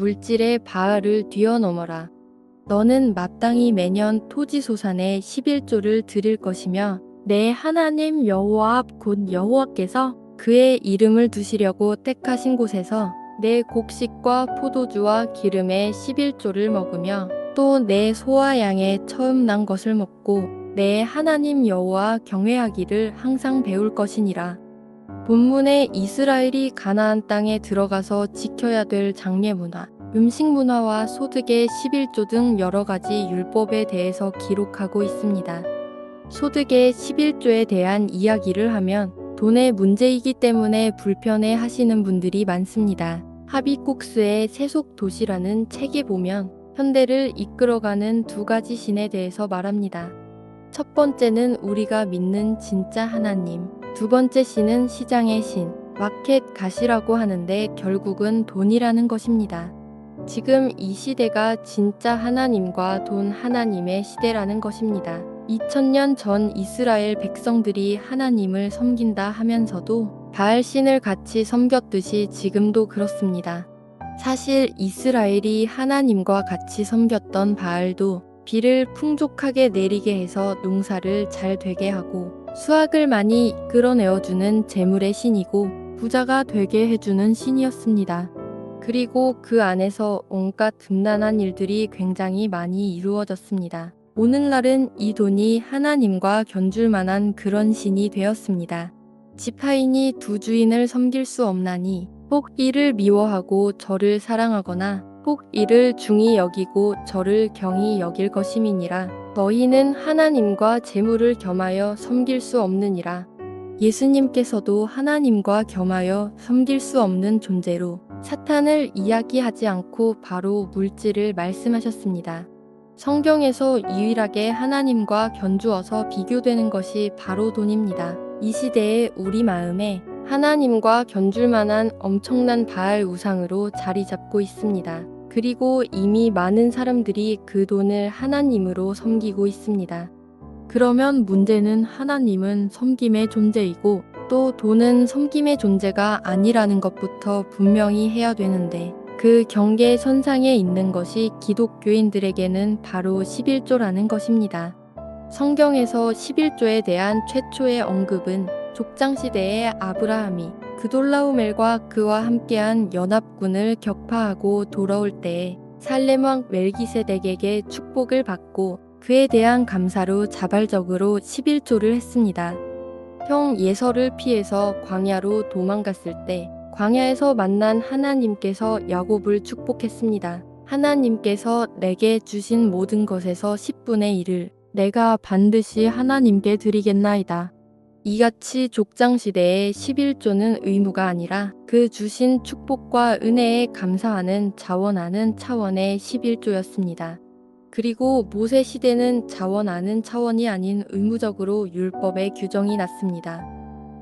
물질의 바알을 뛰어넘어라. 너는 마땅히 매년 토지소산의 11조를 드릴 것이며 내 하나님 여호와 곧 여호와께서 그의 이름을 두시려고 택하신 곳에서 내 곡식과 포도주와 기름의 11조를 먹으며 또 내 소와 양의 처음 난 것을 먹고 내 하나님 여호와 경외하기를 항상 배울 것이니라. 본문에 이스라엘이 가나안 땅에 들어가서 지켜야 될 장례 문화, 음식 문화와 소득의 11조 등 여러 가지 율법에 대해서 기록하고 있습니다. 소득의 11조에 대한 이야기를 하면 돈의 문제이기 때문에 불편해 하시는 분들이 많습니다. 하비국스의 세속 도시라는 책에 보면 현대를 이끌어가는 두 가지 신에 대해서 말합니다. 첫 번째는 우리가 믿는 진짜 하나님, 두 번째 신은 시장의 신, 마켓 갓이라고 하는데 결국은 돈이라는 것입니다. 지금 이 시대가 진짜 하나님과 돈 하나님의 시대라는 것입니다. 2000년 전 이스라엘 백성들이 하나님을 섬긴다 하면서도 바알 신을 같이 섬겼듯이 지금도 그렇습니다. 사실 이스라엘이 하나님과 같이 섬겼던 바알도 비를 풍족하게 내리게 해서 농사를 잘 되게 하고 수확을 많이 이끌어내어주는 재물의 신이고 부자가 되게 해주는 신이었습니다. 그리고 그 안에서 온갖 든든한 일들이 굉장히 많이 이루어졌습니다. 오늘날은 이 돈이 하나님과 견줄 만한 그런 신이 되었습니다. 지파인이 두 주인을 섬길 수 없나니 혹 이를 미워하고 저를 사랑하거나 혹 이를 중히 여기고 저를 경히 여길 것임이니라. 너희는 하나님과 재물을 겸하여 섬길 수 없느니라. 예수님께서도 하나님과 겸하여 섬길 수 없는 존재로 사탄을 이야기하지 않고 바로 물질을 말씀하셨습니다. 성경에서 유일하게 하나님과 견주어서 비교되는 것이 바로 돈입니다. 이 시대에 우리 마음에 하나님과 견줄 만한 엄청난 바알 우상으로 자리 잡고 있습니다. 그리고 이미 많은 사람들이 그 돈을 하나님으로 섬기고 있습니다. 그러면 문제는 하나님은 섬김의 존재이고 또 돈은 섬김의 존재가 아니라는 것부터 분명히 해야 되는데 그 경계선상에 있는 것이 기독교인들에게는 바로 11조라는 것입니다. 성경에서 11조에 대한 최초의 언급은 족장시대의 아브라함이 그돌라오멜과 그와 함께한 연합군을 격파하고 돌아올 때에 살렘 왕 멜기세덱에게 축복을 받고 그에 대한 감사로 자발적으로 11조를 했습니다. 형 예서를 피해서 광야로 도망갔을 때 광야에서 만난 하나님께서 야곱을 축복했습니다. 하나님께서 내게 주신 모든 것에서 10분의 1을 내가 반드시 하나님께 드리겠나이다. 이같이 족장시대의 11조는 의무가 아니라 그 주신 축복과 은혜에 감사하는 자원하는 차원의 11조였습니다. 그리고 모세 시대는 자원하는 차원이 아닌 의무적으로 율법의 규정이 났습니다.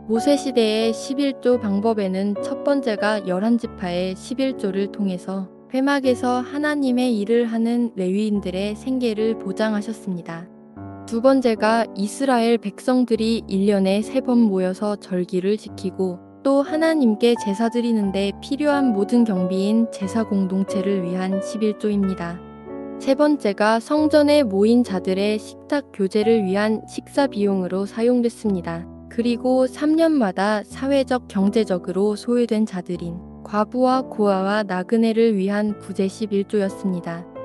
모세 시대의 11조 방법에는 첫 번째가 11지파의 11조를 통해서 회막에서 하나님의 일을 하는 레위인들의 생계를 보장하셨습니다. 두 번째가 이스라엘 백성들이 1년에 3번 모여서 절기를 지키고 또 하나님께 제사 드리는데 필요한 모든 경비인 제사 공동체를 위한 11조입니다. 세 번째가 성전에 모인 자들의 식탁 교제를 위한 식사 비용으로 사용됐습니다. 그리고 3년마다 사회적 경제적으로 소외된 자들인 과부와 고아와 나그네를 위한 구제 11조였습니다.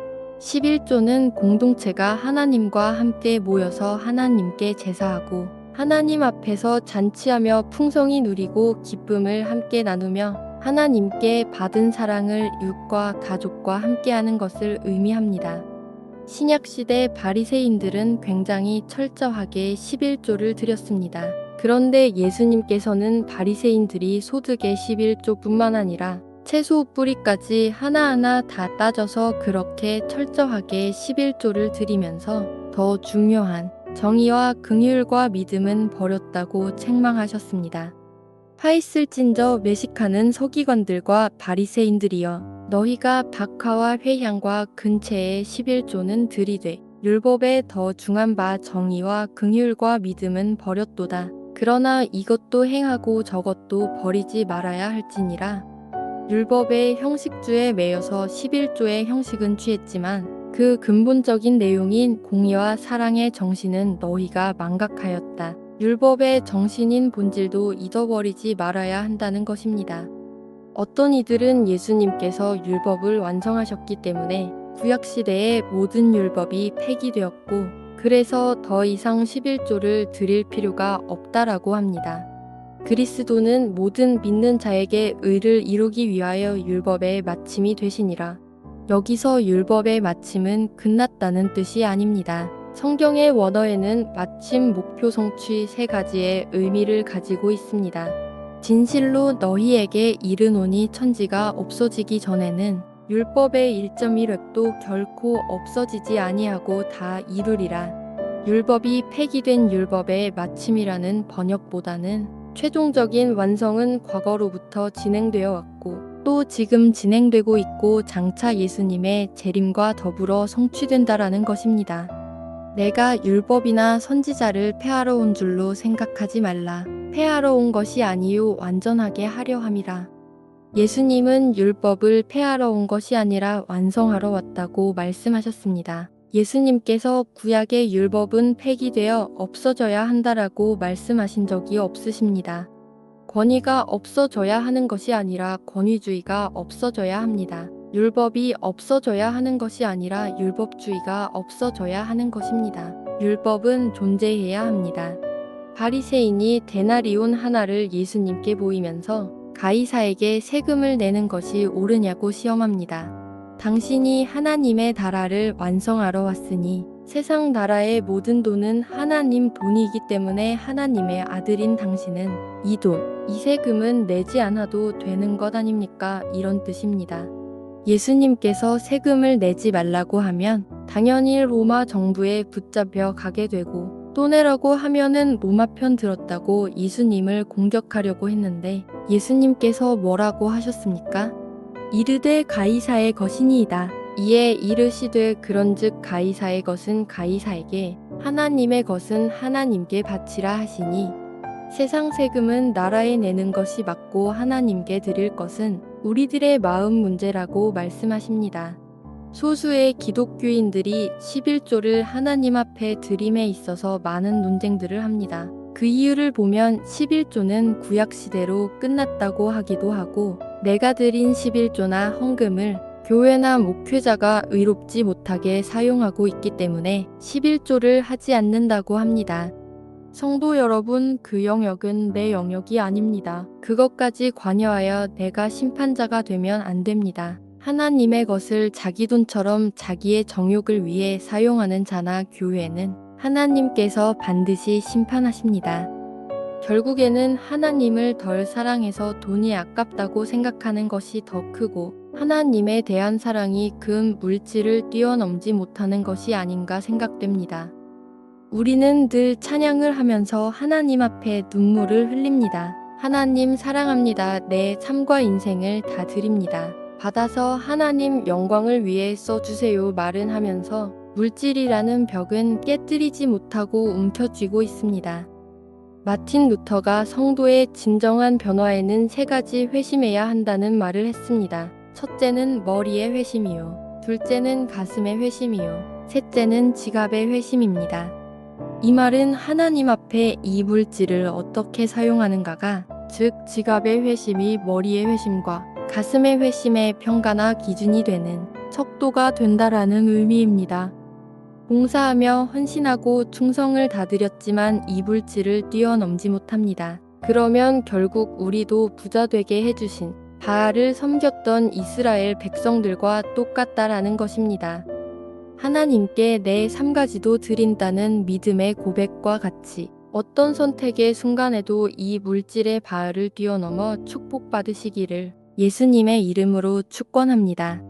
11조는 공동체가 하나님과 함께 모여서 하나님께 제사하고 하나님 앞에서 잔치하며 풍성히 누리고 기쁨을 함께 나누며 하나님께 받은 사랑을 이웃과 가족과 함께하는 것을 의미합니다. 신약시대 바리새인들은 굉장히 철저하게 11조를 드렸습니다. 그런데 예수님께서는 바리새인들이 소득의 11조뿐만 아니라 채소 뿌리까지 하나하나 다 따져서 그렇게 철저하게 11조를 드리면서 더 중요한 정의와 긍휼과 믿음은 버렸다고 책망하셨습니다. 화 있을진저 매식하는 서기관들과 바리새인들이여 너희가 박하와 회향과 근체의 11조는 들이되 율법에 더 중한 바 정의와 긍휼과 믿음은 버렸도다. 그러나 이것도 행하고 저것도 버리지 말아야 할지니라. 율법의 형식주에 매여서 11조의 형식은 취했지만 그 근본적인 내용인 공의와 사랑의 정신은 너희가 망각하였다. 율법의 정신인 본질도 잊어버리지 말아야 한다는 것입니다. 어떤 이들은 예수님께서 율법을 완성하셨기 때문에 구약시대의 모든 율법이 폐기되었고 그래서 더 이상 11조를 드릴 필요가 없다라고 합니다. 그리스도는 모든 믿는 자에게 의를 이루기 위하여 율법의 마침이 되시니라. 여기서 율법의 마침은 끝났다는 뜻이 아닙니다. 성경의 원어에는 마침, 목표, 성취 세 가지의 의미를 가지고 있습니다. 진실로 너희에게 이르노니 천지가 없어지기 전에는 율법의 1.1획도 결코 없어지지 아니하고 다 이루리라. 율법이 폐기된 율법의 마침이라는 번역보다는 최종적인 완성은 과거로부터 진행되어 왔고 또 지금 진행되고 있고 장차 예수님의 재림과 더불어 성취된다라는 것입니다. 내가 율법이나 선지자를 폐하러 온 줄로 생각하지 말라. 폐하러 온 것이 아니요 완전하게 하려 함이라. 예수님은 율법을 폐하러 온 것이 아니라 완성하러 왔다고 말씀하셨습니다. 예수님께서 구약의 율법은 폐기되어 없어져야 한다라고 말씀하신 적이 없으십니다. 권위가 없어져야 하는 것이 아니라 권위주의가 없어져야 합니다. 율법이 없어져야 하는 것이 아니라 율법주의가 없어져야 하는 것입니다. 율법은 존재해야 합니다. 바리새인이 데나리온 하나를 예수님께 보이면서 가이사에게 세금을 내는 것이 옳으냐고 시험합니다. 당신이 하나님의 나라를 완성하러 왔으니 세상 나라의 모든 돈은 하나님 돈이기 때문에 하나님의 아들인 당신은 이 돈, 이 세금은 내지 않아도 되는 것 아닙니까? 이런 뜻입니다. 예수님께서 세금을 내지 말라고 하면 당연히 로마 정부에 붙잡혀 가게 되고 또 내라고 하면은 로마 편 들었다고 예수님을 공격하려고 했는데 예수님께서 뭐라고 하셨습니까? 이르되 가이사의 것이니이다. 이에 이르시되 그런즉 가이사의 것은 가이사에게 하나님의 것은 하나님께 바치라 하시니 세상 세금은 나라에 내는 것이 맞고 하나님께 드릴 것은 우리들의 마음 문제라고 말씀하십니다. 소수의 기독교인들이 11조를 하나님 앞에 드림에 있어서 많은 논쟁들을 합니다. 그 이유를 보면 11조는 구약시대로 끝났다고 하기도 하고 내가 드린 11조나 헌금을 교회나 목회자가 의롭지 못하게 사용하고 있기 때문에 11조를 하지 않는다고 합니다. 성도 여러분, 그 영역은 내 영역이 아닙니다. 그것까지 관여하여 내가 심판자가 되면 안 됩니다. 하나님의 것을 자기 돈처럼 자기의 정욕을 위해 사용하는 자나 교회는 하나님께서 반드시 심판하십니다. 결국에는 하나님을 덜 사랑해서 돈이 아깝다고 생각하는 것이 더 크고 하나님에 대한 사랑이 그 물질을 뛰어넘지 못하는 것이 아닌가 생각됩니다. 우리는 늘 찬양을 하면서 하나님 앞에 눈물을 흘립니다. 하나님 사랑합니다. 내 삶과 인생을 다 드립니다. 받아서 하나님 영광을 위해 써주세요 말은 하면서 물질이라는 벽은 깨뜨리지 못하고 움켜쥐고 있습니다. 마틴 루터가 성도의 진정한 변화에는 세 가지 회심해야 한다는 말을 했습니다. 첫째는 머리의 회심이요. 둘째는 가슴의 회심이요. 셋째는 지갑의 회심입니다. 이 말은 하나님 앞에 이 물질을 어떻게 사용하는가가 즉 지갑의 회심이 머리의 회심과 가슴의 회심의 평가나 기준이 되는 척도가 된다라는 의미입니다. 봉사하며 헌신하고 충성을 다드렸지만 이 물질을 뛰어넘지 못합니다. 그러면 결국 우리도 부자 되게 해주신 바알을 섬겼던 이스라엘 백성들과 똑같다라는 것입니다. 하나님께 내 3가지도 드린다는 믿음의 고백과 같이 어떤 선택의 순간에도 이 물질의 바알을 뛰어넘어 축복받으시기를 예수님의 이름으로 축원합니다.